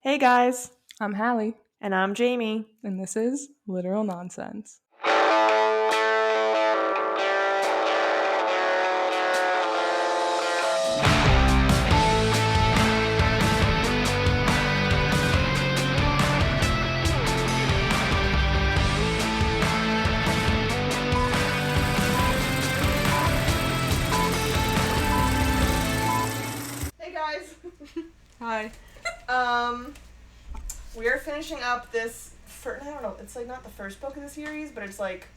Hey guys, I'm Hallee, and I'm Jamie. and this is Literal Nonsense. Hey guys. Hi. We are finishing up this. I don't know. It's like not the first book of the series, but it's like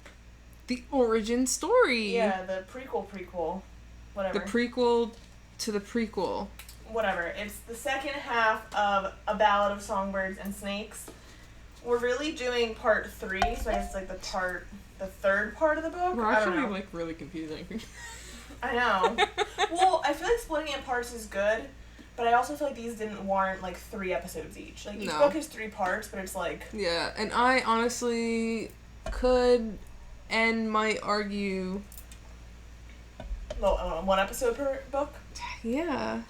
The origin story. yeah, the prequel, whatever. The prequel to the prequel. Whatever. It's the second half of A Ballad of Songbirds and Snakes. We're really doing part 3, so I guess it's like the third part of the book. We're I don't actually know. really confusing. I know. Well, I feel like splitting it in parts is good, but I also feel like these didn't warrant like 3 episodes each. Like each No. book is 3 parts, but it's like Yeah, and I honestly could and might argue. well, 1 episode per book. Yeah,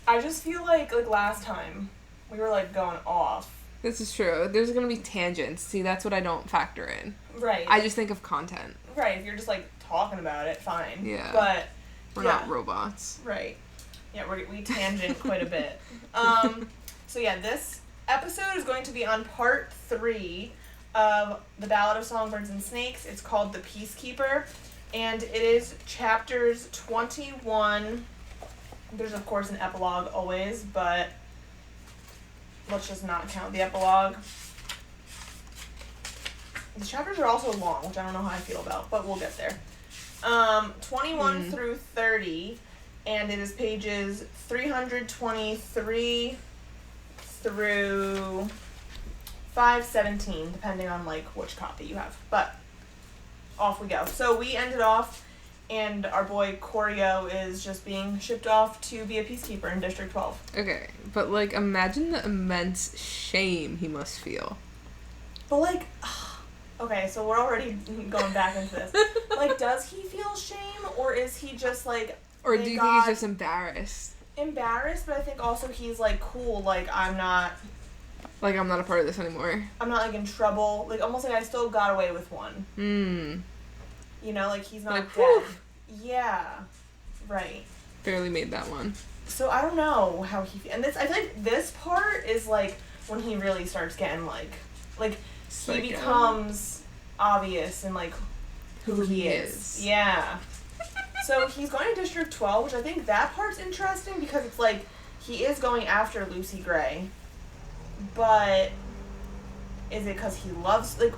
I just feel like last time we were like going off. this is true. There's gonna be tangents. See, that's what I don't factor in. Right. I just think of content. Right. If you're just like talking about it, fine. Yeah. But We're yeah. not robots. Right. Yeah, we tangent quite a bit. So yeah, this episode is going to be on part 3 of The Ballad of Songbirds and Snakes. It's called The Peacekeeper, and it is chapters 21. There's of course an epilogue always, but let's just not count the epilogue. The chapters are also long, which I don't know how I feel about, but we'll get there. 21 through 30, and it is pages 323 through 517, depending on like which copy you have. But off we go. So we ended off, and our boy Corio is just being shipped off to be a peacekeeper in District 12. Okay, but like imagine the immense shame he must feel. But like, okay, so we're already going back into this. Like, does he feel shame, or is he just like, Or do you think he's just embarrassed? embarrassed? But I think also he's like, cool, like I'm not Like, I'm not a part of this anymore. like in trouble, like almost like I still got away with one. You know, like he's not Like, dead. whew. Yeah, right. Barely made that one. So I don't know how he and this. I feel like this part is like when he really starts getting like he Psycho. becomes obvious and like who he is. Yeah. So he's going to District 12, which I think that part's interesting because it's like he is going after Lucy Gray, but is it because he loves like?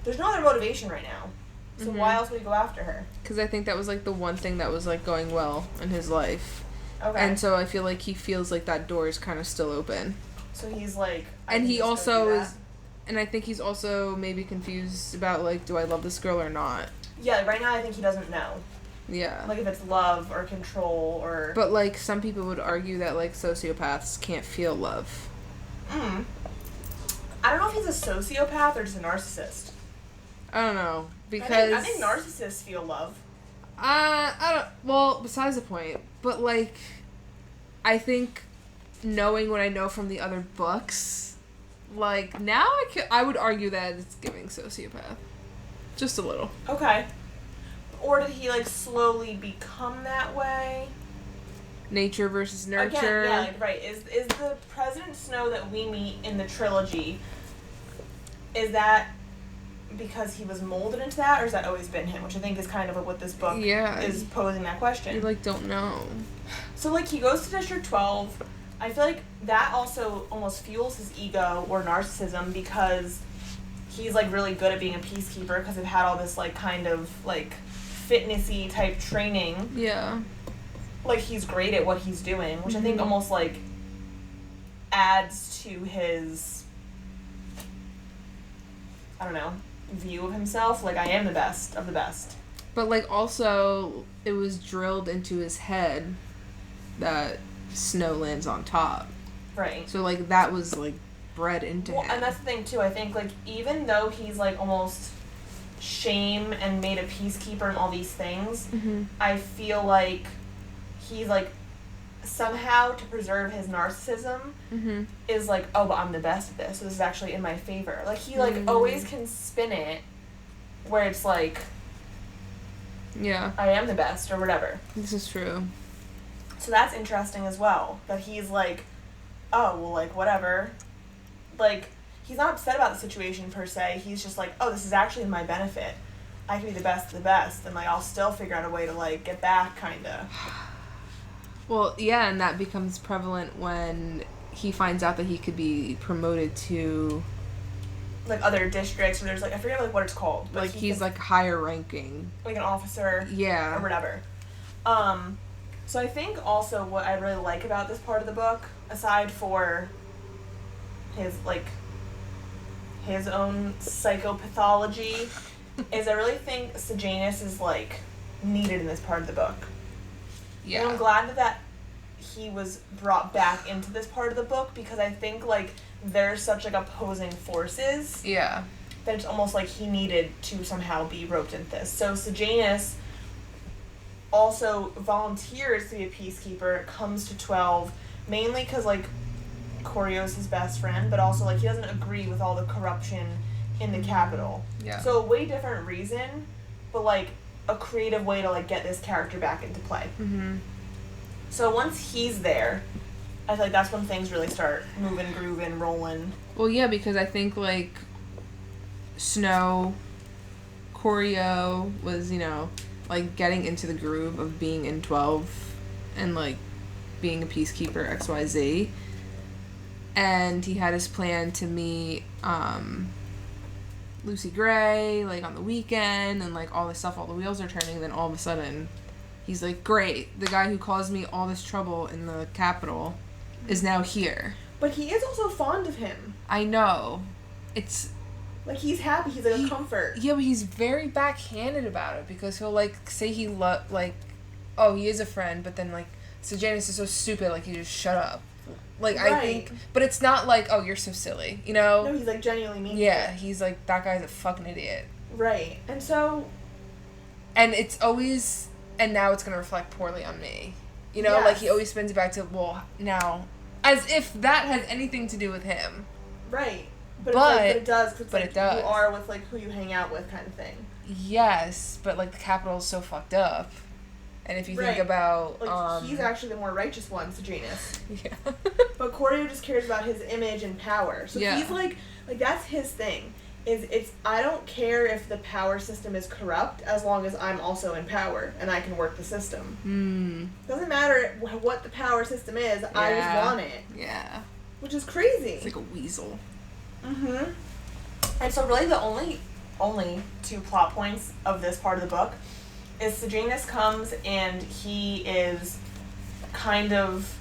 There's no other motivation right now. So why else would he go after her? Because I think that was, like, the one thing that was, like, going well in his life. Okay. And so I feel like he feels like that door is kind of still open. So he's like... And he also is... And I think he's also maybe confused about, like, do I love this girl or not? Yeah, right now I think he doesn't know. Yeah. Like, if it's love or control or... But, like, some people would argue that, like, sociopaths can't feel love. I don't know if he's a sociopath or just a narcissist. I don't know. Because... I think narcissists feel love. I don't... Well, besides the point. But, like, I think knowing what I know from the other books, like, now I would argue that it's giving sociopath. Just a little. Okay. Or did he, like, slowly become that way? Nature versus nurture. Again, yeah, like, right. Is the President Snow that we meet in the trilogy, is that because he was molded into that, or has that always been him? Which I think is kind of like what this book is posing that question. You, like, don't know. So, like, he goes to District 12. I feel like that also almost fuels his ego or narcissism because he's, like, really good at being a peacekeeper because they've had all this, like, kind of, like, fitnessy type training. Yeah. Like, he's great at what he's doing, which I think almost, like, adds to his, I don't know, view of himself. Like, I am the best of the best. But, like, also, it was drilled into his head that Snow lands on top. Right. So, like, that was, like, bred into him. And that's the thing, too. I think, like, even though he's, like, almost shame and made a peacekeeper and all these things, I feel like he's, like, somehow, to preserve his narcissism, is like, oh, but I'm the best at this, so this is actually in my favor. Like, he, like, always can spin it where it's like, yeah, I am the best, or whatever. This is true. So that's interesting as well, that he's like, oh, well, like, whatever. Like, he's not upset about the situation, per se. He's just like, oh, this is actually in my benefit. I can be the best of the best, and, like, I'll still figure out a way to, like, get back, kind of. Well, yeah, and that becomes prevalent when he finds out that he could be promoted to... like, other districts, or there's, like, I forget, like, what it's called. But like, he's, like, higher ranking. Like, an officer. Yeah. Or whatever. So I think also what I really like about this part of the book, aside for his, like, his own psychopathology, is I really think Sejanus is, like, needed in this part of the book. Yeah. And I'm glad that he was brought back into this part of the book, because I think, like, there's such, like, opposing forces. Yeah. That it's almost like he needed to somehow be roped into this. So Sejanus also volunteers to be a peacekeeper, comes to 12, mainly because, like, Corio's his best friend, but also, like, he doesn't agree with all the corruption in the capital. Yeah. So a way different reason, but, like, a creative way to, like, get this character back into play. So once he's there, I feel like that's when things really start moving, grooving, rolling. Well, yeah, because I think, like, Snow, Corio was, you know, like, getting into the groove of being in 12 and, like, being a peacekeeper, XYZ. And he had his plan to meet Lucy Gray, like, on the weekend, and, like, all this stuff, all the wheels are turning. Then all of a sudden, he's like, great, the guy who caused me all this trouble in the capital is now here. But he is also fond of him. I know. It's... like, he's happy. He's, like, a comfort. Yeah, but he's very backhanded about it, because he'll, like, say he like, oh, he is a friend, but then, like, Sejanus is so stupid, like, you just shut up. Like, right. I think... but it's not like, oh, you're so silly, you know? No, he's, like, genuinely mean. Yeah, he's like, that guy's a fucking idiot. Right. And so... and it's always... and now it's going to reflect poorly on me. You know? Yes. Like, he always spins it back to, well, now... as if that has anything to do with him. Right. But it does, because, like, it does. You are with, like, who you hang out with kind of thing. Yes, but, like, the capital is so fucked up. And if you think about... like, he's actually the more righteous one, Sejanus. Yeah. But Corio just cares about his image and power. So he's, like, that's his thing. I don't care if the power system is corrupt, as long as I'm also in power, and I can work the system. Doesn't matter what the power system is, yeah. I just want it. Yeah. Which is crazy. It's like a weasel. And so really the only two plot points of this part of the book is Sejanus comes and he is kind of,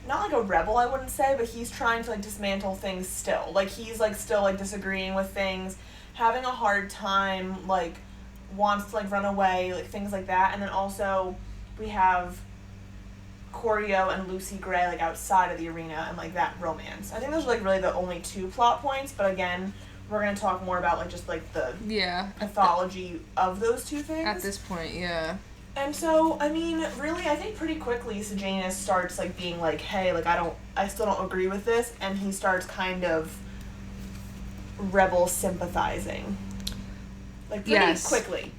not like a rebel, I wouldn't say, but he's trying to, like, dismantle things still. Like, he's, like, still, like, disagreeing with things, having a hard time, like, wants to, like, run away, like, things like that. And then also we have Corio and Lucy Gray, like, outside of the arena and, like, that romance. I think those are, like, really the only two plot points, but again, we're going to talk more about, like, just, like, the pathology of those two things. At this point, yeah. And so, I mean, really, I think pretty quickly Sejanus starts, like, being like, hey, like, I still don't agree with this, and he starts kind of rebel sympathizing. Like, pretty quickly.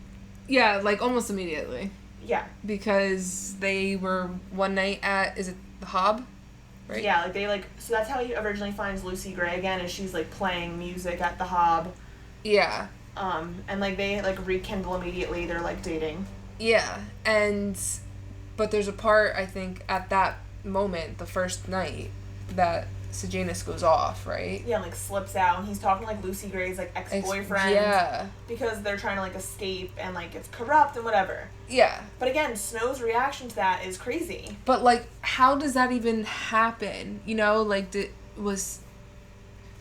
Yeah, like, almost immediately. Yeah. Because they were one night at, is it the Hob? Right? Yeah, like, they, like, so that's how he originally finds Lucy Gray again, is she's, like, playing music at the Hob. Yeah. And, like, they, like, rekindle immediately, they're, like, dating. Yeah, but there's a part, I think, at that moment, the first night, that Sejanus goes off, right? Yeah, and, like, slips out, and he's talking to, like, Lucy Gray's, like, ex-boyfriend. Yeah. Because they're trying to, like, escape, and, like, it's corrupt and whatever. Yeah. But again, Snow's reaction to that is crazy. But, like, how does that even happen? You know, like,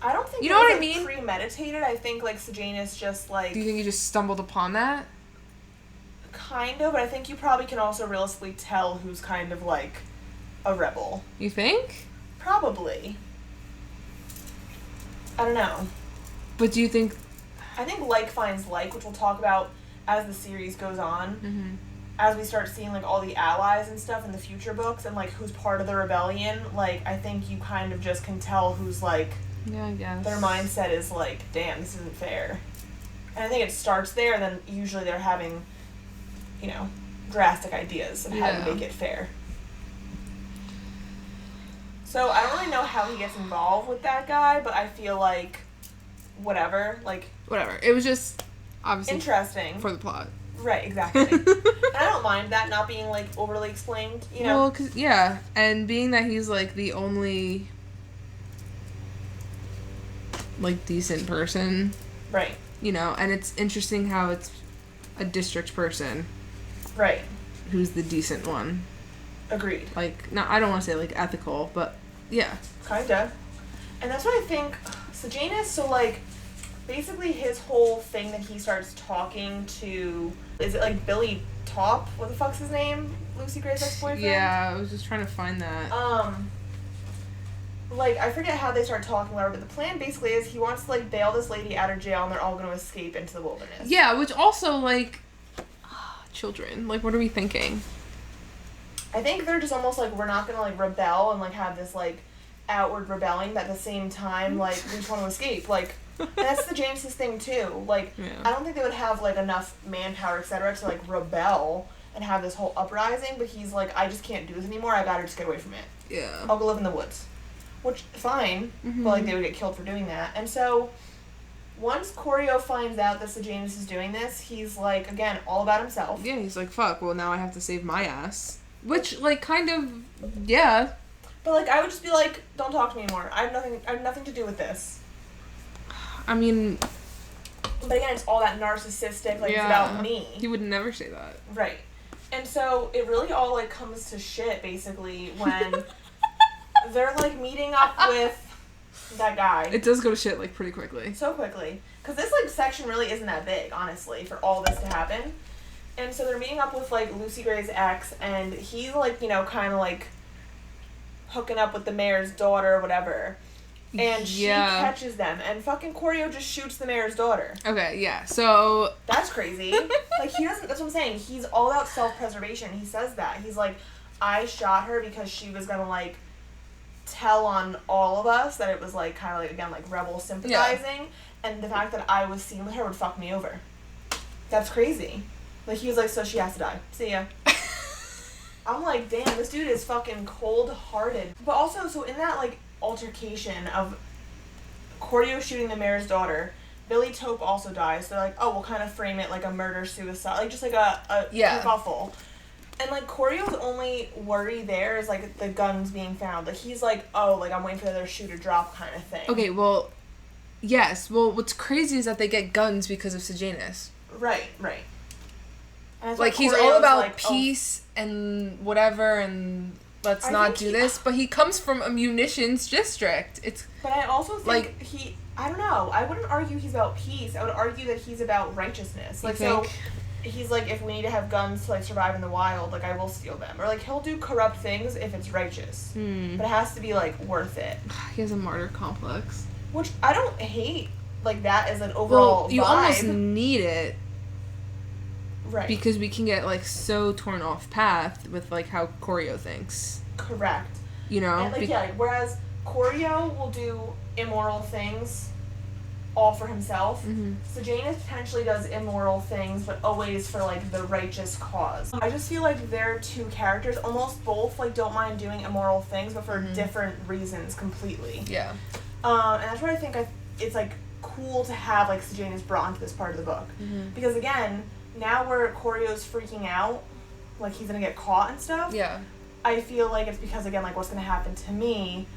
I don't think you know what I like, mean? Premeditated. I think, like, Sejanus just, like... do you think he just stumbled upon that? Kind of, but I think you probably can also realistically tell who's kind of, like, a rebel. You think? Probably. I don't know. But do you think... I think like finds like, which we'll talk about as the series goes on. as we start seeing, like, all the allies and stuff in the future books and, like, who's part of the rebellion, like, I think you kind of just can tell who's, like, yeah, I guess. Their mindset is, like, damn, this isn't fair. And I think it starts there, and then usually they're having, you know, drastic ideas of how to make it fair. So I don't really know how he gets involved with that guy, but I feel like whatever. It was just obviously interesting for the plot. Right, exactly. And I don't mind that not being, like, overly explained, you know? Well, 'cause, yeah, and being that he's, like, the only, like, decent person. Right. You know, and it's interesting how it's a district person. Right. Who's the decent one. Agreed. Like, no, I don't want to say, like, ethical, but, yeah. Kinda. And that's what I think, Sejanus, so, like, basically his whole thing that he starts talking to, is it, like, Billy Top? What the fuck's his name? Lucy Gray's ex-boyfriend? Yeah, I was just trying to find that. Like, I forget how they start talking, whatever, but the plan basically is he wants to, like, bail this lady out of jail and they're all going to escape into the wilderness. Yeah, which also, like, children. Like, what are we thinking? I think they're just almost like, we're not going to, like, rebel and, like, have this, like, outward rebelling, but at the same time, like, we just want to escape. Like, and that's the James's thing, too. Like, yeah. I don't think they would have, like, enough manpower, etc., to, like, rebel and have this whole uprising, but he's like, I just can't do this anymore, I gotta just get away from it. Yeah. I'll go live in the woods. Which, fine, but, like, they would get killed for doing that. And so, once Corio finds out that Sejanus is doing this, he's, like, again, all about himself. Yeah, he's like, fuck, well, now I have to save my ass. Which, like, kind of, yeah. But, like, I would just be like, don't talk to me anymore. I have nothing to do with this. I mean... But again, it's all that narcissistic, like, it's about me. He would never say that. Right. And so, it really all, like, comes to shit, basically, when they're, like, meeting up with that guy. It does go to shit, like, pretty quickly. So quickly. Because this, like, section really isn't that big, honestly, for all this to happen. And so they're meeting up with, like, Lucy Gray's ex, and he's, like, you know, kind of, like, hooking up with the mayor's daughter or whatever. And she catches them, and fucking Corio just shoots the mayor's daughter. Okay, yeah, so... That's crazy. Like, he doesn't... That's what I'm saying. He's all about self-preservation. He says that. He's like, I shot her because she was gonna, like, tell on all of us that it was, like, kind of, like, again, like, rebel sympathizing. Yeah. And the fact that I was seen with her would fuck me over. That's crazy. Like, he was like, so she has to die. See ya. I'm like, damn, this dude is fucking cold-hearted. But also, so in that, like, altercation of Corio shooting the mayor's daughter, Billy Tope also dies. So they're like, oh, we'll kind of frame it like a murder-suicide. Like, just like a kerfuffle. And, like, Corio's only worry there is, like, the guns being found. Like, he's like, oh, like, I'm waiting for the other shoe to drop kind of thing. Okay, well, yes. Well, what's crazy is that they get guns because of Sejanus. Right. And like, he's all about like, peace and whatever, and let's not do this. But he comes from a munitions district. But I also think like, I don't know. I wouldn't argue he's about peace. I would argue that he's about righteousness. Like, so he's like, if we need to have guns to, like, survive in the wild, like, I will steal them. Or, like, he'll do corrupt things if it's righteous. But it has to be, like, worth it. He has a martyr complex. Which I don't hate, like, that as an overall you vibe. almost need it. Right. Because we can get, like, so torn off path with, like, how Corio thinks. Correct. You know? And, like, like, whereas Corio will do immoral things all for himself. Sejanus potentially does immoral things, but always for, like, the righteous cause. I just feel like they're two characters, almost both, like, don't mind doing immoral things, but for different reasons completely. Yeah. And that's where I think it's, like, cool to have, like, Sejanus brought into this part of the book. Because, again, now where Corio's freaking out, like, he's gonna get caught and stuff. Yeah. I feel like it's because, again, like, what's gonna happen to me.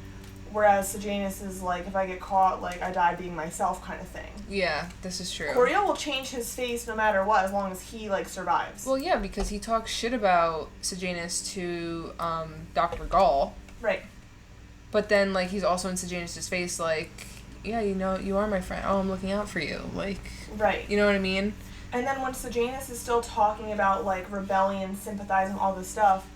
Whereas Sejanus is like, if I get caught, like, I die being myself kind of thing. Yeah, this is true. Corio will change his face no matter what, as long as he, like, survives. Well, yeah, because he talks shit about Sejanus to Dr. Gall. Right. But then, like, he's also in Sejanus' face, like, yeah, you know, you are my friend. Oh, I'm looking out for you. Like, right. You know what I mean? And then when Sejanus is still talking about, like, rebellion, sympathizing, all this stuff,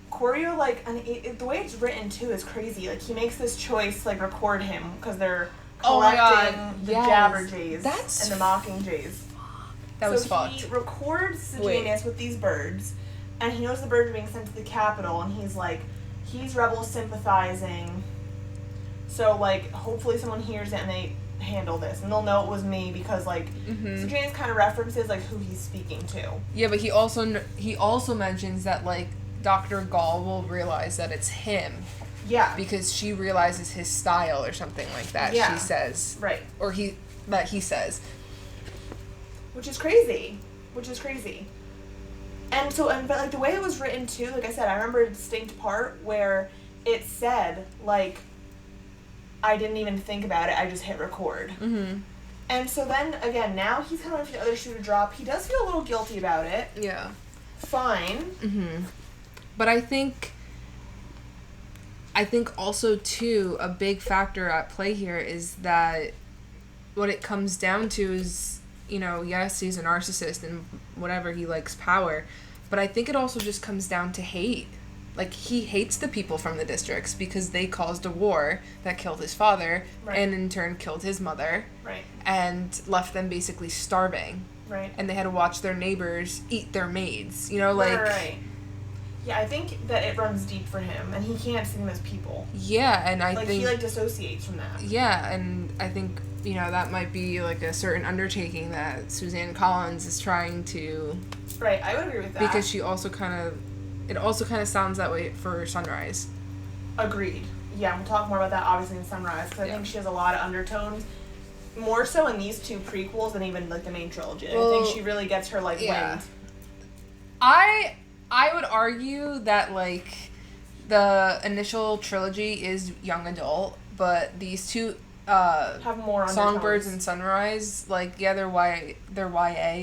Corio, like, and the way it's written, too, is crazy. Like, he makes this choice to, like, record him, because they're collecting the Jabberjays and the Mockingjays. That was fucked. He records Sejanus with these birds, and he knows the birds are being sent to the Capitol, and he's like, he's rebel sympathizing. So, like, hopefully someone hears it and they handle this, and they'll know it was me because, like, Sejanus kind of references, like, who he's speaking to. Yeah, but he also mentions that, like, Dr. Gall will realize that it's him. Yeah. Because she realizes his style or something like that, she says. Right. Or he says. Which is crazy. And so, but, like, the way it was written, too, like I said, I remember a distinct part where it said, like, I didn't even think about it, I just hit record. Mm-hmm. And so then, again, now he's kind of waiting for the other shoe to drop. He does feel a little guilty about it. Yeah. Fine. Mm-hmm. But I think also, too, a big factor at play here is that what it comes down to is, you know, yes, he's a narcissist and whatever, he likes power, but I think it also just comes down to hate. Like, he hates the people from the districts because they caused a war that killed his father and in turn killed his mother and left them basically starving. Right. And they had to watch their neighbors eat their maids, you know, like... Right. Yeah, I think that it runs deep for him, and he can't see them as people. Yeah, and I think... Like, he, like, dissociates from that. Yeah, and I think, you know, that might be, like, a certain undertaking that Suzanne Collins is trying to... Right, I would agree with that. Because she also kind of... It also kind of sounds that way for Sunrise. Agreed. Yeah, we'll talk more about that, obviously, in Sunrise, because I think she has a lot of undertones. More so in these two prequels than even, like, the main trilogy. Well, I think she really gets her, like, wind. I would argue that, like, the initial trilogy is young adult, but these two have more Songbirds and Sunrise, like, yeah, they're YA,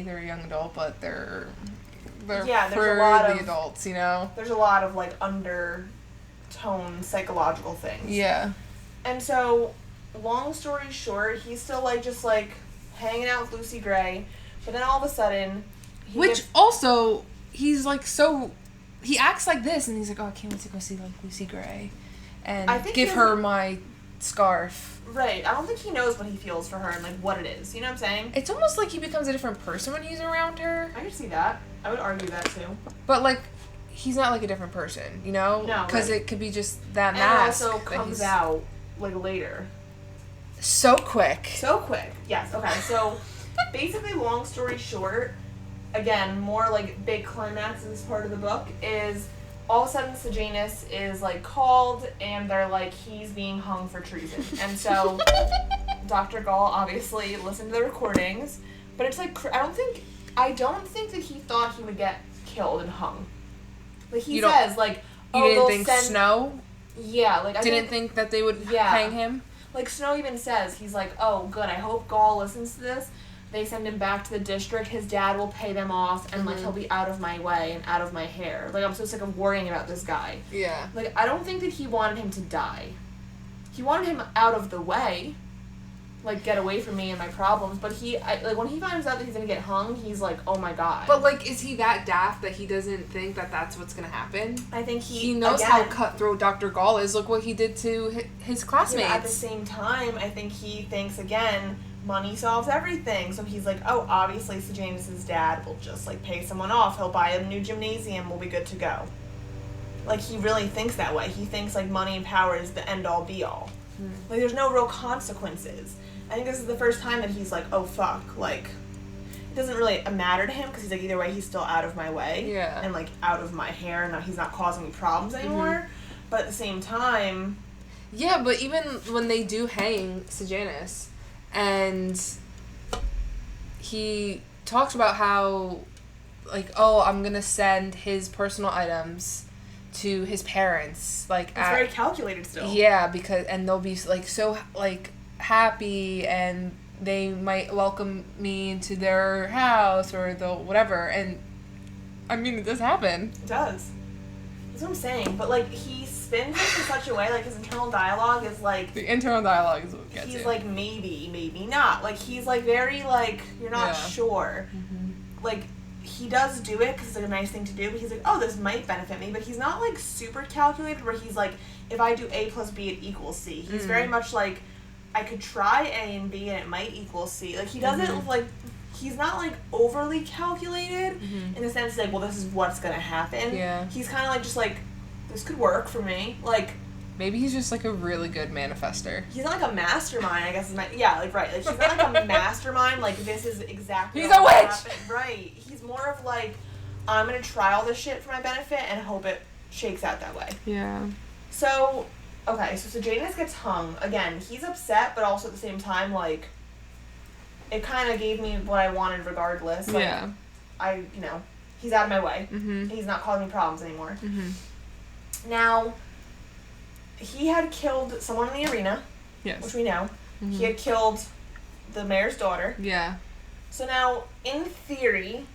they're young adult, but they're for the adults, you know? There's a lot of, like, undertone psychological things. Yeah. And so, long story short, he's still, like, just, like, hanging out with Lucy Gray, but then all of a sudden... also... He's, like, so... He acts like this, and he's like, oh, I can't wait to go see, like, Lucy Gray. And give her my scarf. Right. I don't think he knows what he feels for her and, like, what it is. You know what I'm saying? It's almost like he becomes a different person when he's around her. I could see that. I would argue that, too. But, like, he's not, like, a different person, you know? No, because it could be just that mask. And it also comes out, like, later. So quick. Yes. Okay. So, basically, long story short... Again, more, like, big climax in this part of the book is all of a sudden Sejanus is, like, called and they're like, he's being hung for treason. And so Dr. Gall obviously listened to the recordings, but it's, like, I don't think that he thought he would get killed and hung. Like, he says, like, you didn't think Snow? Yeah, like, I didn't think that they would hang him? Like, Snow even says, he's like, oh, good, I hope Gall listens to this. They send him back to the district, his dad will pay them off, and, like, he'll be out of my way and out of my hair. Like, I'm so sick of worrying about this guy. Yeah. Like, I don't think that he wanted him to die. He wanted him out of the way. Like, get away from me and my problems. But like, when he finds out that he's gonna get hung, he's like, oh my god. But, like, is he that daft that he doesn't think that that's what's gonna happen? I think he knows how cutthroat Dr. Gall is. Look what he did to his classmates. Yeah, at the same time, I think he thinks, again... money solves everything. So he's like, oh, obviously Sejanus' dad will just, like, pay someone off. He'll buy a new gymnasium. We'll be good to go. Like, he really thinks that way. He thinks, like, money and power is the end-all, be-all. Like, there's no real consequences. I think this is the first time that he's like, oh, fuck. Like, it doesn't really matter to him because he's like, either way, he's still out of my way. Yeah. And, like, out of my hair. And he's not causing me problems anymore. But at the same time... Yeah, but even when they do hang Sejanus... And he talks about how, like, oh, I'm going to send his personal items to his parents. Like, it's very calculated still. Yeah, and they'll be, like, so, like, happy, and they might welcome me into their house or whatever. And, I mean, it does happen. It does. That's what I'm saying. But, like, he spins it in such a way, like, his internal dialogue is, like... The internal dialogue is what gets you. He's, like, maybe not. Like, he's, like, very, like, you're not sure. Mm-hmm. Like, he does do it because it's, like, a nice thing to do, but he's like, oh, this might benefit me. But he's not, like, super calculated where he's, like, if I do A plus B, it equals C. He's very much, like, I could try A and B and it might equal C. Like, he does it with, like... he's not, like, overly calculated in the sense, like, well, this is what's gonna happen. Yeah. He's kind of, like, just, like, this could work for me. Like... Maybe he's just, like, a really good manifester. He's not, like, a mastermind, I guess. Yeah, like, right. Like, he's not, like, a mastermind. Like, this is exactly He's a witch! Happen. Right. He's more of, like, I'm gonna try all this shit for my benefit and hope it shakes out that way. Yeah. So, okay, so Janus gets hung. Again, he's upset, but also at the same time, like, it kind of gave me what I wanted regardless. Like, yeah. He's out of my way. Mm-hmm. He's not causing me problems anymore. Mm-hmm. Now... He had killed someone in the arena, yes. which we know. Mm-hmm. He had killed the mayor's daughter. Yeah. So now, in theory,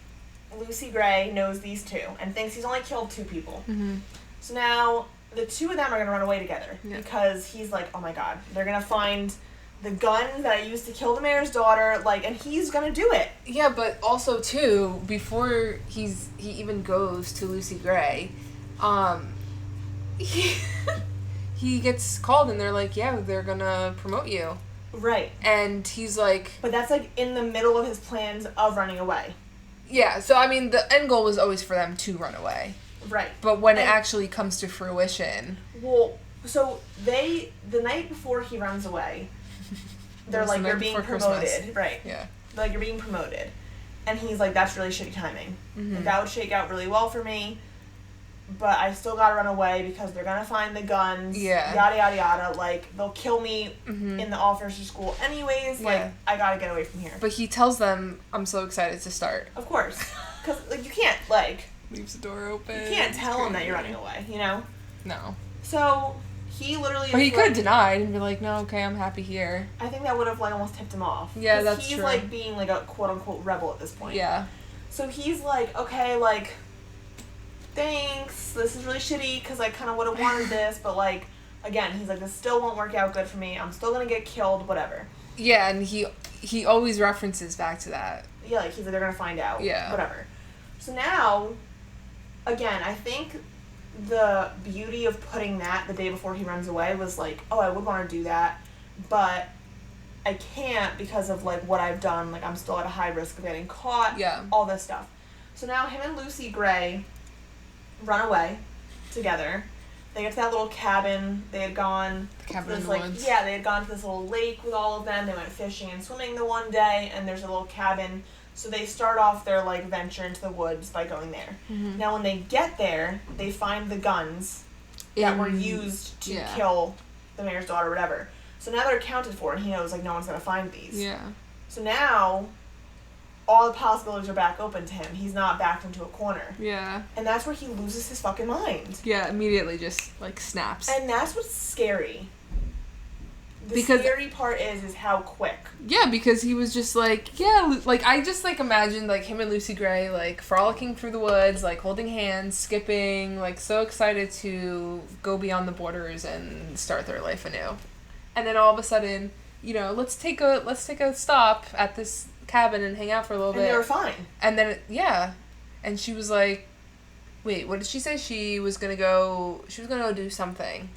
Lucy Gray knows these two and thinks he's only killed 2 people. Mm-hmm. So now, the 2 of them are going to run away together because he's like, oh my god, they're going to find the gun that I used to kill the mayor's daughter, like, and he's going to do it. Yeah, but also, too, before he even goes to Lucy Gray, he gets called and they're like, yeah, they're gonna promote you. Right. And he's like... But that's, like, in the middle of his plans of running away. Yeah, so, I mean, the end goal was always for them to run away. Right. But when it actually comes to fruition... Well, so the night before he runs away, they're like, you're being promoted. Christmas. Right. Yeah. Like, you're being promoted. And he's like, that's really shitty timing. Mm-hmm. Like, that would shake out really well for me. But I still gotta run away because they're gonna find the guns. Yeah. Yada, yada, yada. Like, they'll kill me in the officer's school anyways. Like, I gotta get away from here. But he tells them, I'm so excited to start. Of course. Because, like, you can't, like... Leaves the door open. You can't tell him that you're running away, you know? No. So, he literally... But he could have denied and be like, no, okay, I'm happy here. I think that would have, like, almost tipped him off. Yeah, that's true. He's, like, being, like, a quote-unquote rebel at this point. Yeah. So he's like, okay, like... Thanks, this is really shitty because I kind of would have wanted this, but, like, again, he's like, this still won't work out good for me. I'm still going to get killed, whatever. Yeah, and he always references back to that. Yeah, like, he's like, they're going to find out. Yeah. Whatever. So now, again, I think the beauty of putting that the day before he runs away was like, oh, I would want to do that, but I can't because of, like, what I've done. Like, I'm still at a high risk of getting caught. Yeah. All this stuff. So now him and Lucy Gray... run away together. They get to that little cabin. They had gone cabin to this, in the like, woods. Yeah, they had gone to this little lake with all of them. They went fishing and swimming the one day, and there's a little cabin. So they start off their, like, venture into the woods by going there. Mm-hmm. Now, when they get there, they find the guns that were used to kill the mayor's daughter or whatever. So now they're accounted for, and he knows, like, no one's going to find these. Yeah. So now... all the possibilities are back open to him. He's not backed into a corner. Yeah. And that's where he loses his fucking mind. Yeah, immediately just, like, snaps. And that's what's scary. The scary part is how quick. Yeah, because he was just like, yeah, like, I just, like, imagined, like, him and Lucy Gray, like, frolicking through the woods, like, holding hands, skipping, like, so excited to go beyond the borders and start their life anew. And then all of a sudden, you know, let's take a stop at this cabin and hang out for a little bit. And they were fine. And then, and she was like, wait, what did she say? She was gonna go do something.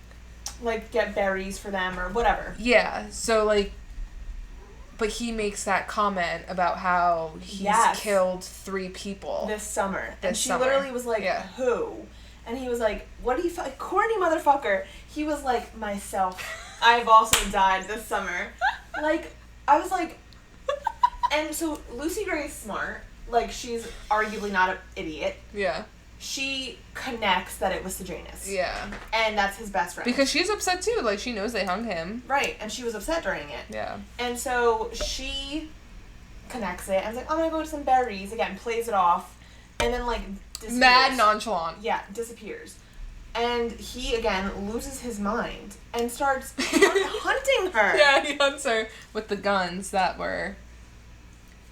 Like, get berries for them or whatever. Yeah, so, like, but he makes that comment about how he's killed 3 people. This summer. And she literally was like, who? And he was like, what do you, corny motherfucker. He was like, myself. I've also died this summer. Like, I was like, and so Lucy Gray's smart. Like, she's arguably not an idiot. Yeah. She connects that it was Sejanus. Yeah. And that's his best friend. Because she's upset too. Like, she knows they hung him. Right. And she was upset during it. Yeah. And so she connects it and is like, I'm going to go to some berries. Again, plays it off. And then, like, disappears. Mad nonchalant. Yeah, disappears. And he, again, loses his mind and starts hunting her. Yeah, he hunts her with the guns that were...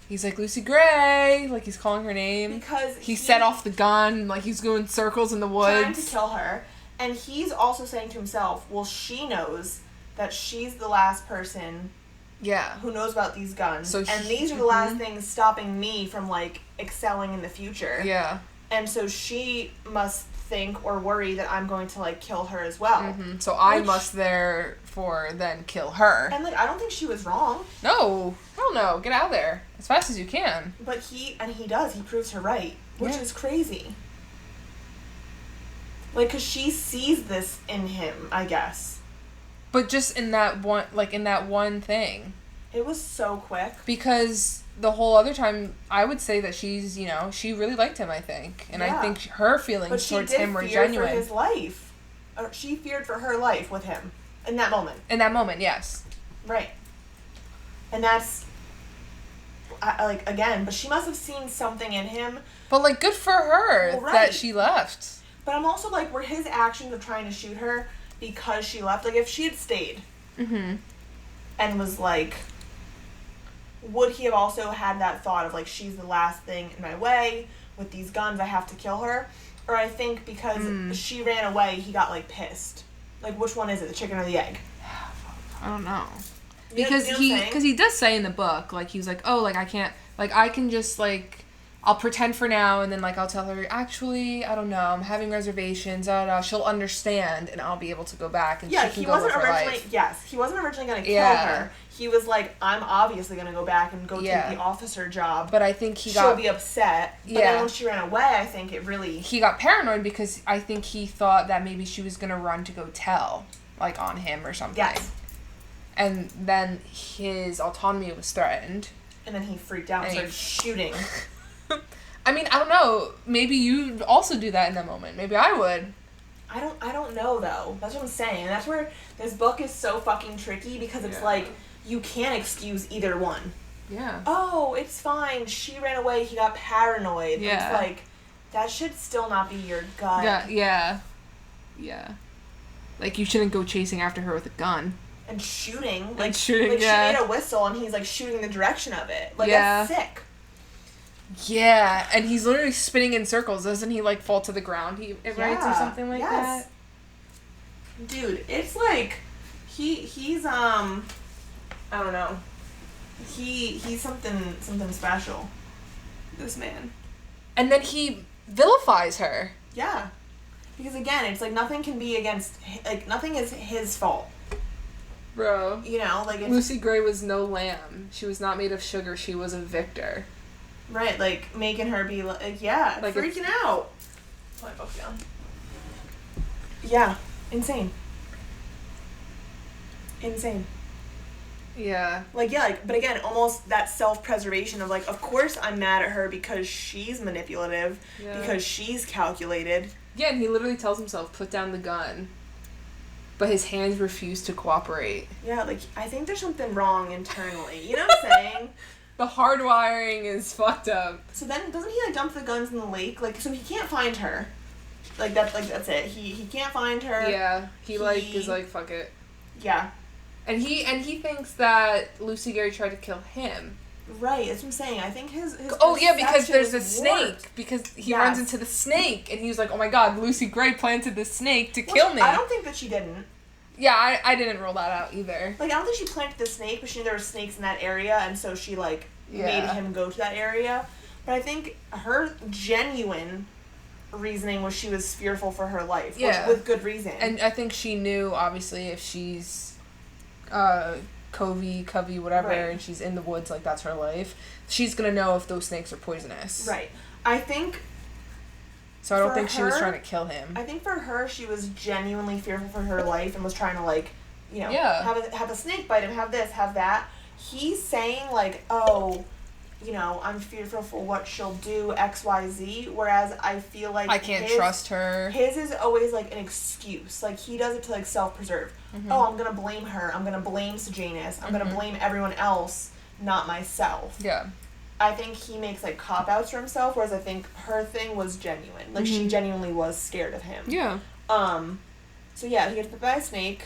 He's like, Lucy Gray, like, he's calling her name. Because he set off the gun, like, he's going circles in the woods. Trying to kill her. And he's also saying to himself, well, she knows that she's the last person who knows about these guns. So and these are the last things stopping me from, like, excelling in the future. Yeah. And so she must think or worry that I'm going to, like, kill her as well. Mm-hmm. So I must therefore then kill her. And, like, I don't think she was wrong. No. Hell hell no, get out of there as fast as you can. But he does. He proves her right, which is crazy. Like, because she sees this in him, I guess. But just in that one thing. It was so quick. Because the whole other time, I would say that she's, she really liked him, I think. And I think her feelings towards him were genuine. But she did fear for his life. Or she feared for her life with him. In that moment. In that moment, yes. Right. And that's, again, but she must have seen something in him. But, good for her that she left. But I'm also, were his actions of trying to shoot her because she left? If she had stayed and was, would he have also had that thought of, she's the last thing in my way, with these guns, I have to kill her? Or I think because she ran away, he got, pissed. Which one is it, the chicken or the egg? I don't know. Because he does say in the book, he was like, oh, I can't, I can just, I'll pretend for now, and then, I'll tell her, actually, I don't know, I'm having reservations, she'll understand, and I'll be able to go back, and she can go with her life. Yes, he wasn't originally going to kill her. He was like, I'm obviously going to go back and go take the officer job. But I think she'll be upset. But then when she ran away, I think it really... He got paranoid because I think he thought that maybe she was going to run to go tell, on him or something. Yes. And then his autonomy was threatened. And then he freaked out and started shooting. I mean, I don't know. Maybe you'd also do that in that moment. Maybe I would. I don't know, though. That's what I'm saying. And that's where this book is so fucking tricky because it's you can't excuse either one. Yeah. Oh, it's fine. She ran away. He got paranoid. Yeah. It's that should still not be your gut. Yeah. You shouldn't go chasing after her with a gun. And shooting. She made a whistle and he's, shooting in the direction of it. That's sick. Yeah, and he's literally spinning in circles. Doesn't he, fall to the ground? Writes or something like that? Dude, it's he's, I don't know. He's something special. This man. And then he vilifies her. Yeah. Because again, it's nothing can be against, nothing is his fault. Bro. Lucy Gray was no lamb. She was not made of sugar. She was a victor. Right, making her be freaking out. Put my book down. Yeah, insane. Yeah. But again, almost that self-preservation of of course I'm mad at her because she's manipulative, because she's calculated. Yeah, and he literally tells himself, put down the gun. But his hands refuse to cooperate. Yeah, I think there's something wrong internally. You know what I'm saying? The hardwiring is fucked up. So then, doesn't he dump the guns in the lake? So he can't find her. That's it. He can't find her. Yeah, he is fuck it. Yeah. And he thinks that Lucy Gray tried to kill him. Right, that's what I'm saying. I think his because there's a snake. Warped. Because he runs into the snake, and he was like, oh my god, Lucy Gray planted this snake to kill me. I don't think that she didn't. Yeah, I didn't rule that out either. I don't think she planted the snake, but she knew there were snakes in that area, and so she, made him go to that area. But I think her genuine reasoning was she was fearful for her life, which, with good reason. And I think she knew, obviously, if she's Covey, whatever, and she's in the woods, that's her life, she's gonna know if those snakes are poisonous. Right. I think... So I don't think she was trying to kill him. I think for her, she was genuinely fearful for her life and was trying to, have a snake bite him, have this, have that. He's saying, oh, I'm fearful for what she'll do, X, Y, Z, whereas I feel I can't trust her. His is always, an excuse. He does it to, self-preserve. Mm-hmm. Oh, I'm going to blame her. I'm going to blame Sejanus. I'm going to blame everyone else, not myself. Yeah. I think he makes, cop-outs for himself, whereas I think her thing was genuine. She genuinely was scared of him. Yeah. So, yeah, he gets bit by a snake.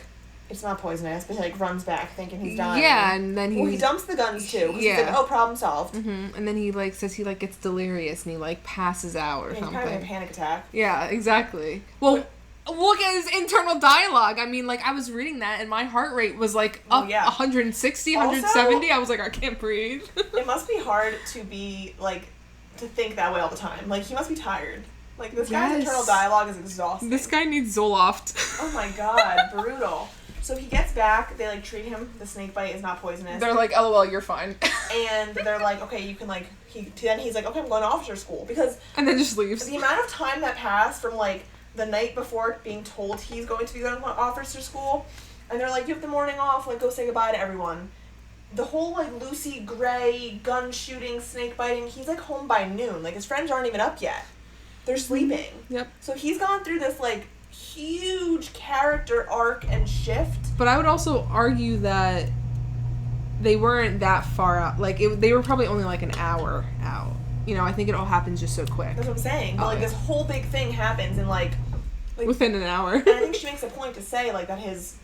It's not poisonous, but he, runs back thinking he's dying. Yeah, and then he dumps the guns, too. He's like, oh, problem solved. Mm-hmm. And then he, says he, gets delirious and he, passes out or something. He's kind of in a panic attack. Yeah, exactly. Well... Look at his internal dialogue. I mean, I was reading that, and my heart rate was, up 160, 170. I was like, I can't breathe. It must be hard to be, to think that way all the time. He must be tired. This guy's internal dialogue is exhausting. This guy needs Zoloft. Oh, my God. Brutal. So he gets back, they, like, treat him, the snake bite is not poisonous. They're like, LOL, you're fine. And they're like, okay, you can, like, then he's like, okay, I'm going to officer school. Because... And then just leaves. The amount of time that passed from, like, the night before being told he's going to be going to officer school, and they're like, you have the morning off, like, go say goodbye to everyone. The whole, like, Lucy Gray, gun shooting, snake biting, he's, like, home by noon. Like, his friends aren't even up yet. They're sleeping. Yep. So he's gone through this, like, huge character arc and shift. But I would also argue that they weren't that far out. Like, they were probably only, like, an hour out. You know, I think it all happens just so quick. That's what I'm saying. But, like, this whole big thing happens in, like... Within an hour. And I think she makes a point to say, like, that his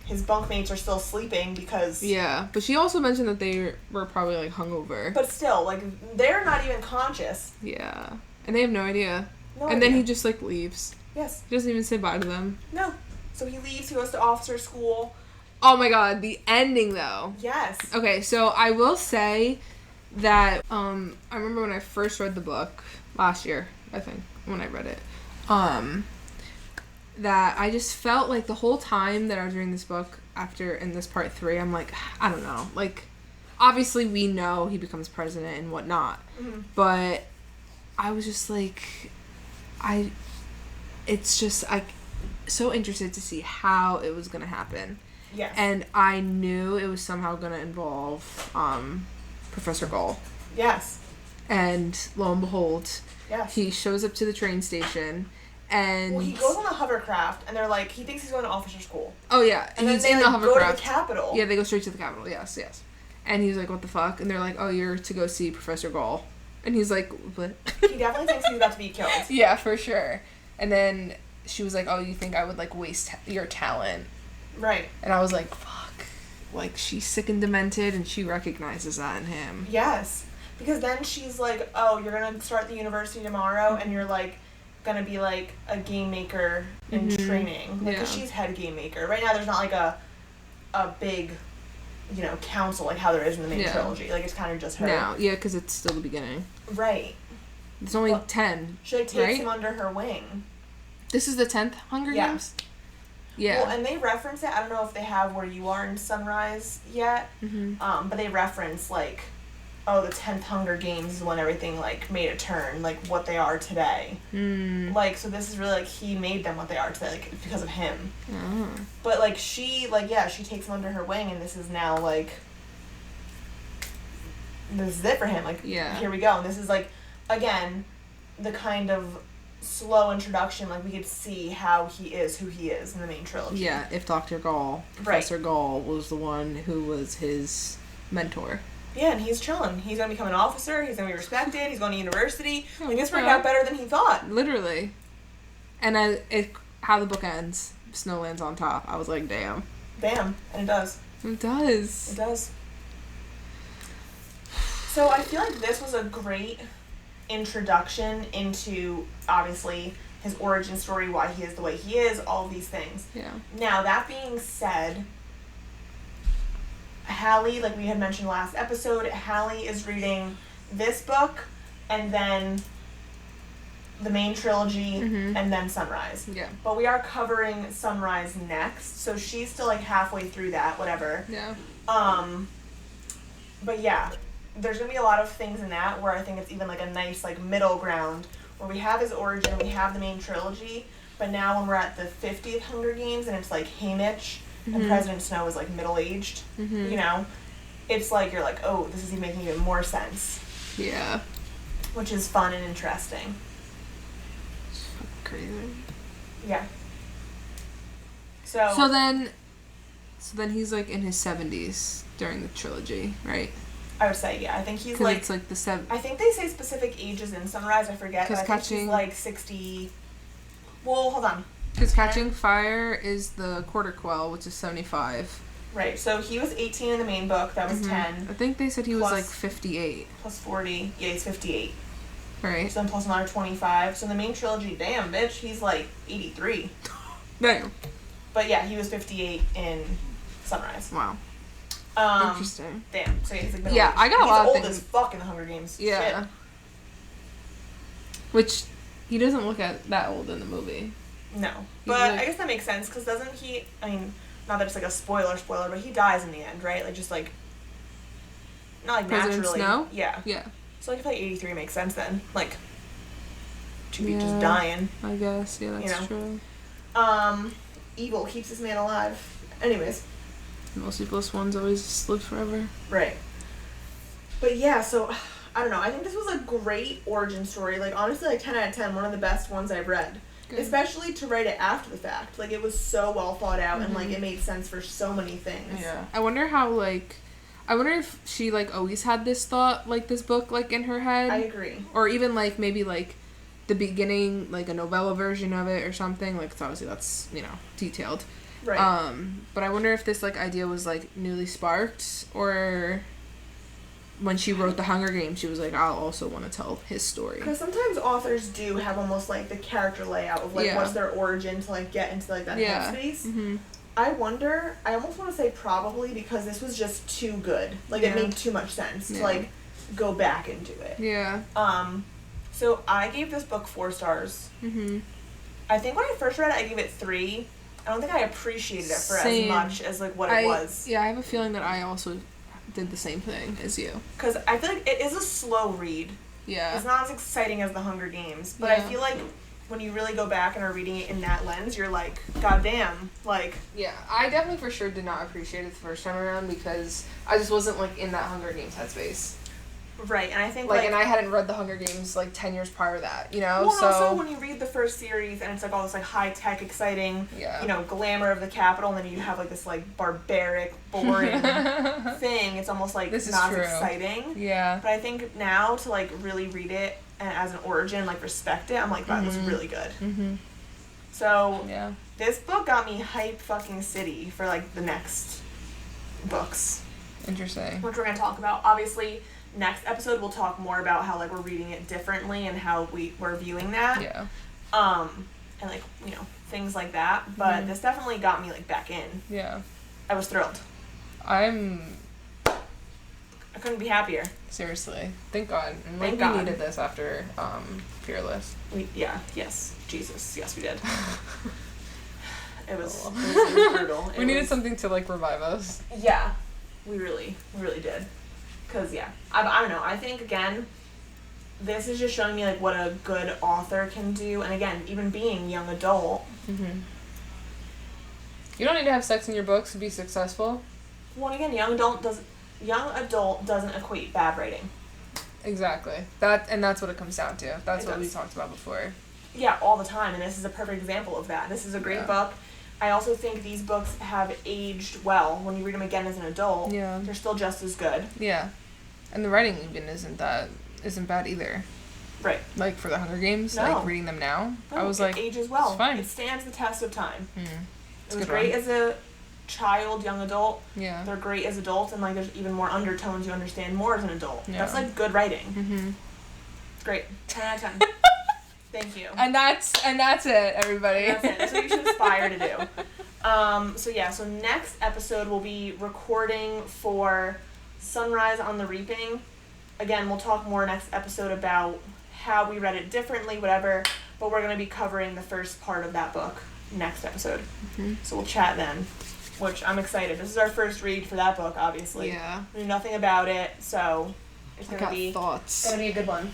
bunkmates are still sleeping because... Yeah, but she also mentioned that they were probably, like, hungover. But still, like, they're not even conscious. Yeah. And they have no idea. No and idea. then he just, like, leaves. Yes. He doesn't even say bye to them. No. So he leaves, he goes to officer school. Oh my god, the ending, though. Yes. Okay, so I will say that, I remember when I first read the book, last year, I think, when I read it, that I just felt like the whole time that I was reading this book, in this part 3, I'm like, I don't know, like, obviously we know he becomes president and whatnot, but I was just like, it's just, so interested to see how it was gonna happen. Yes. And I knew it was somehow gonna involve, Professor Gull. Yes. And lo and behold, yes. He shows up to the train station. And well, he goes on a hovercraft, and they're like, he thinks he's going to officer school. Oh, yeah. And he's then they, in like, the go hovercraft. to the Capitol. Yeah, they go straight to the Capitol. Yes, yes. And he's like, what the fuck? And they're like, oh, you're to go see Professor Gull. And he's like, what? He definitely thinks he's about to be killed. Yeah, for sure. And then she was like, oh, you think I would, like, waste your talent? Right. And I was like, fuck. Like, she's sick and demented, and she recognizes that in him. Yes. Because then she's like, oh, you're going to start the university tomorrow, and you're, like, gonna be like a game maker in training, like, cause she's head game maker. Right now, there's not like a big, you know, council like how there is in the main trilogy. Like, it's kind of just her. Now, yeah, because it's still the beginning. Right. It's only 10. She like, takes him under her wing. This is the 10th Hunger Games. Yeah. Well, and they reference it. I don't know if they have Where You Are in Sunrise yet. But they reference like, oh, the 10th Hunger Games is when everything, like, made a turn, like, what they are today. Like, so this is really, like, he made them what they are today, like, it's because of him. But, like, she, like, yeah, she takes him under her wing, and this is now, like, this is it for him. Like, here we go. And this is, like, again, the kind of slow introduction, like, we could see how he is who he is in the main trilogy. Yeah, if Dr. Gall, Professor Gall, was the one who was his mentor. Yeah, and he's chilling. He's going to become an officer. He's going to be respected. He's going to university. Like, this worked out better than he thought. Literally. And how the book ends, snow lands on top. I was like, damn. Damn. And it does. It does. It does. So I feel like this was a great introduction into, obviously, his origin story, why he is the way he is, all of these things. Yeah. Now, that being said, Hallee, like we had mentioned last episode, Hallee is reading this book and then the main trilogy and then Sunrise. Yeah. But we are covering Sunrise next, so she's still like halfway through that, whatever. Yeah. But yeah, there's gonna be a lot of things in that where I think it's even like a nice like middle ground where we have his origin, we have the main trilogy, but now when we're at the 50th Hunger Games and it's like Haymitch and President Snow is like middle-aged, you know, it's like you're like, oh, this is even making even more sense. Yeah. Which is fun and interesting. It's crazy. Yeah. So then he's like in his 70s during the trilogy, right? I would say, yeah. I think he's like... it's like the I think they say specific ages in Sunrise, I forget. But I think he's like 60... Well, hold on. Because Catching Fire is the Quarter Quell, which is 75. Right, so he was 18 in the main book, that was 10. I think they said he was like 58. Plus 40, yeah, he's 58. Right. So then plus another 25. So in the main trilogy, damn, bitch, he's like 83. Damn. But yeah, he was 58 in Sunrise. Wow. Interesting. Damn, so yeah, he's like middle Yeah, age. I got a lot of things. He's old as fuck in the Hunger Games. Yeah. Shit. Which, he doesn't look that old in the movie. No. But I guess that makes sense, because doesn't he, I mean, not that it's like a spoiler, but he dies in the end, right? Like, just like, not like President naturally. Snow? Yeah. Yeah. So, like, I feel like 83 makes sense then. Like, to be just Yeah. dying. I guess, yeah, that's true. Evil keeps this man alive. Anyways. The most evilest ones always live forever. Right. But yeah, so, I don't know. I think this was a great origin story. Like, honestly, like, 10 out of 10, one of the best ones I've read. Good. Especially to write it after the fact. Like, it was so well thought out, and, like, it made sense for so many things. Yeah. I wonder if she, like, always had this thought, like, this book, like, in her head. I agree. Or even, like, maybe, like, the beginning, like, a novella version of it or something. Like, 'cause obviously that's, you know, detailed. Right. But I wonder if this, like, idea was, like, newly sparked, or when she wrote The Hunger Games, she was like, I'll also want to tell his story. Because sometimes authors do have almost, like, the character layout of, like, what's their origin to, like, get into, like, that headspace. Mm-hmm. I wonder, I almost want to say probably because this was just too good. Like, it made too much sense to, like, go back into it. Yeah. So I gave this book 4 stars. Mm-hmm. I think when I first read it, I gave it 3. I don't think I appreciated it for as much as, like, what it was. Yeah, I have a feeling that I also did the same thing as you. Because I feel like it is a slow read. Yeah. It's not as exciting as The Hunger Games, but I feel like when you really go back and are reading it in that lens, you're like, goddamn, like... Yeah, I definitely for sure did not appreciate it the first time around because I just wasn't, like, in that Hunger Games headspace. Right, and I think, like... and I hadn't read The Hunger Games, like, 10 years prior to that, you know? Well, so... also, when you read the first series, and it's, like, all this, like, high-tech, exciting, you know, glamour of the Capitol, and then you have, like, this, like, barbaric, boring thing, it's almost, like, not as exciting. Yeah. But I think now, to, like, really read it and as an origin, like, respect it, I'm like, that was really good. Mm-hmm. So, this book got me hype fucking city for, like, the next books. Interesting. Which we're going to talk about. Obviously... Next episode, we'll talk more about how, like, we're reading it differently and how we're viewing that. Yeah. And, like, you know, things like that. But this definitely got me, like, back in. Yeah. I was thrilled. I couldn't be happier. Seriously. Thank God. And, like, we needed this after Fearless. Yes. Jesus. Yes, we did. It was brutal. We needed something to, like, revive us. Yeah. We really did. Because, I don't know. I think, again, this is just showing me, like, what a good author can do. And, again, even being young adult. Mm-hmm. You don't need to have sex in your books to be successful. Well, and again, young adult doesn't equate bad writing. Exactly. That's what it comes down to. That's what we talked about before. Yeah, all the time. And this is a perfect example of that. This is a great book. I also think these books have aged well. When you read them again as an adult, they're still just as good. Yeah. And the writing even isn't bad either. Right. Like for the Hunger Games, like reading them now, I was like, it ages well. It's fine. It stands the test of time. It was great as a child, young adult. Yeah. They're great as adults, and like there's even more undertones you understand more as an adult. Yeah. That's like good writing. Mm-hmm. It's great. 10 out of 10. Thank you. And that's it, everybody. And that's it. That's what you should aspire to do. So next episode we'll be recording for Sunrise on the Reaping. Again, we'll talk more next episode about how we read it differently, whatever, but we're going to be covering the first part of that book next episode. Mm-hmm. So we'll chat then, which I'm excited. This is our first read for that book, obviously. Yeah. We knew nothing about it, so it's going to be thoughts. Going to be a good one.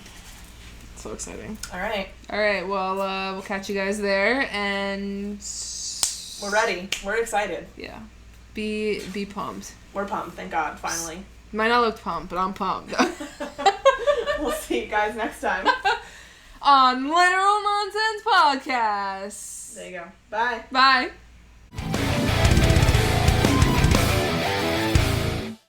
So exciting. All right. Well, we'll catch you guys there, and we're ready. We're excited. Yeah. Be pumped. We're pumped, thank God, finally. Might not look pumped, but I'm pumped. We'll see you guys next time. On Literal Nonsense Podcast. There you go. Bye. Bye.